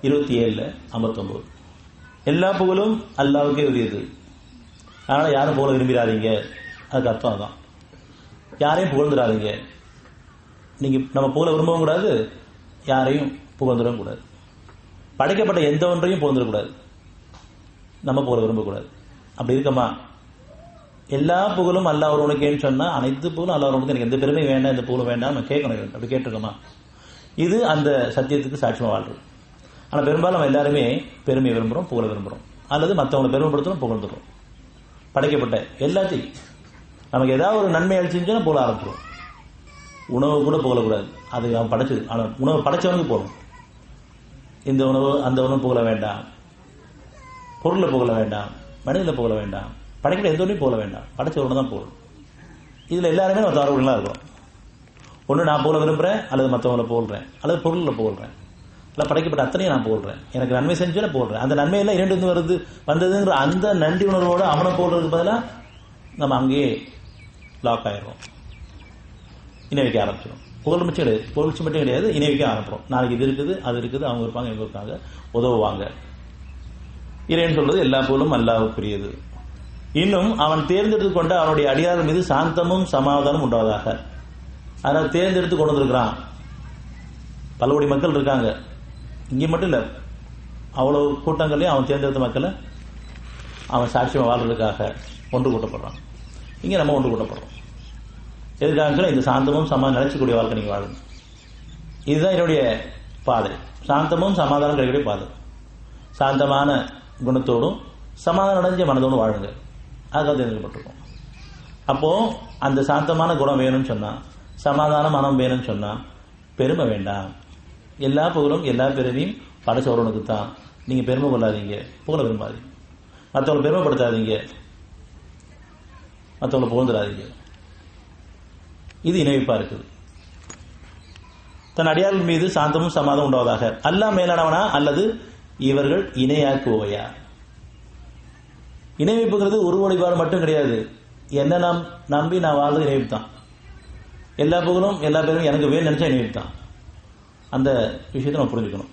27 59. எல்லா புகழும் அல்லாஹ்வுக்கே உரியது. அதனால யாரும் புகழ விரும்பிடாதீங்க. அதுக்கு அர்த்தம் அதான். யாரையும் புகழ்ந்துடாதீங்க. நீங்க நம்ம புகழ விரும்பவும் கூடாது, யாரையும் புகழ்ந்துடவும் கூடாது. படைக்கப்பட்ட எந்த ஒன்றையும் புகழ்ந்துடக்கூடாது, நம்ம புகழ விரும்பக்கூடாது. அப்படி இருக்கமா? எல்லா புகழும் அல்லாஹ் ஒருவனுக்கேன்னு சொன்னா அனைத்து புகழும் அல்லாஹ் ஒருவனுக்கு, எனக்கு எந்த பெருமையும் வேண்டாம், இந்த புகழும் வேண்டாம் நம்ம கேட்கணும். அப்படி கேட்டிருக்கோமா? இது அந்த சத்தியத்துக்கு சாட்சியமா வாழ்றது. ஆனால் பெரும்பாலும் நம்ம எல்லாருமே பெருமையை விரும்புகிறோம், புகழ விரும்புகிறோம், அல்லது மற்றவங்களை பெருமைப்படுத்துகிறோம், புகழ்ந்துடும். படைக்கப்பட்ட எல்லாத்தையும் நமக்கு ஏதாவது ஒரு நன்மை அழிச்சுன்னா புகழ ஆரம்பிச்சிடும். உணவு கூட புகழக்கூடாது, அது அவன் படைச்சது. ஆனால் உணவு படைச்சவனுக்கு போகணும். இந்த உணவு அந்த உணவு புகழ வேண்டாம், பொருளை புகழ வேண்டாம், மனிதனை புகழ வேண்டாம், படைக்கப்பட்ட எந்த ஒன்றையும் புகழ வேண்டாம், படைச்ச ஒன்று தான் புகழும். இதில் எல்லாருமே நம்ம தவறுகளாக இருக்கிறோம். ஒன்று நான் புகழ விரும்புகிறேன், அல்லது மற்றவங்களை புகழ்கிறேன், அல்லது பொருளில் புகழ்கிறேன், இல்லை படைக்கப்பட்ட அத்தனையும் நான் புகழ்கிறேன். எனக்கு நன்மை செஞ்சு போடுறேன். அந்த நன்மையெல்லாம் இரண்டு வந்ததுங்கிற அந்த நன்றி உணர்வோடு அவனை போடுறதுக்கு பதிலாக நம்ம அங்கேயே லாக் ஆயிடுறோம், இணை வைக்க ஆரம்பிச்சிடும். புகழ் மிச்சம் கிடையாது, புகழ்ச்சி மட்டும் கிடையாது, இணை வைக்க ஆரம்பிச்சிடும். நாளைக்கு இது இருக்குது, அது இருக்குது, அவங்க இருப்பாங்க, இவங்க இருக்காங்க, உதவுவாங்க. இறைவன் சொல்றது எல்லா புகழும் அல்லாஹ்வுக்குரியது. இன்னும் அவன் தேர்ந்தெடுத்து கொண்ட அவனுடைய அடியார்கள் மீது சாந்தமும் சமாதானம் உண்டாவதாக. அதனால் தேர்ந்தெடுத்து கொண்டு வந்திருக்கிறான். பல கோடி மக்கள் இருக்காங்க, இங்கே மட்டும் இல்லை, அவ்வளவு கூட்டங்களையும் அவன் தேர்ந்தெடுத்த மக்களை அவன் சாட்சியமாக வாழ்றதுக்காக ஒன்று கூட்டப்படுறான். இங்கே நம்ம ஒன்று கூட்டப்படுறோம். எதுக்காக? இந்த சாந்தமும் சமாதானம் நினைச்சக்கூடிய வாழ்க்கை நீங்கள் வாழுங்க. இதுதான் என்னுடைய பாதை. சாந்தமும் சமாதானம் கிடைக்கக்கூடிய பாதை. சாந்தமான குணத்தோடும் சமாதானம் அடைஞ்ச மனதோடும் வாழுங்க. அதுக்காக தேர்ந்தெடுக்கப்பட்டிருக்கோம். அப்போ அந்த சாந்தமான குணம் வேணும்னு சொன்னா, சமாதான மனம் வேணும்னு சொன்னா, பெருமை வேண்டாம். எல்லா புகழும் எல்லா பெருமையும் படைச்ச ஒருவனுக்கு தான். நீங்க பெருமை கொள்ளாதீங்க, புகழ விரும்பாதீங்க, மற்றவங்களை பெருமைப்படுத்தாதீங்க, மற்றவங்களை புகழ்ந்துடாதீங்க. இது இணைவிப்பா இருக்குது. தன் அடியார்கள் மீது சாந்தமும் சமாதானம் உண்டாவதாக. அல்லாஹ் மேலானவனா அல்லது இவர்கள் இணையாக்குவையா? இணைவிப்புங்கிறது ஒரு வழிபாடு மட்டும் கிடையாது. என்ன நாம் நம்பி நான் வாழ்றது இணைவிப்பு தான். எல்லா புகழும் எல்லா பேரும் எனக்கு வேணும் நினைச்சா இணைவிப்பு தான். அந்த விஷயத்தை நம்ம புரிஞ்சுக்கணும்.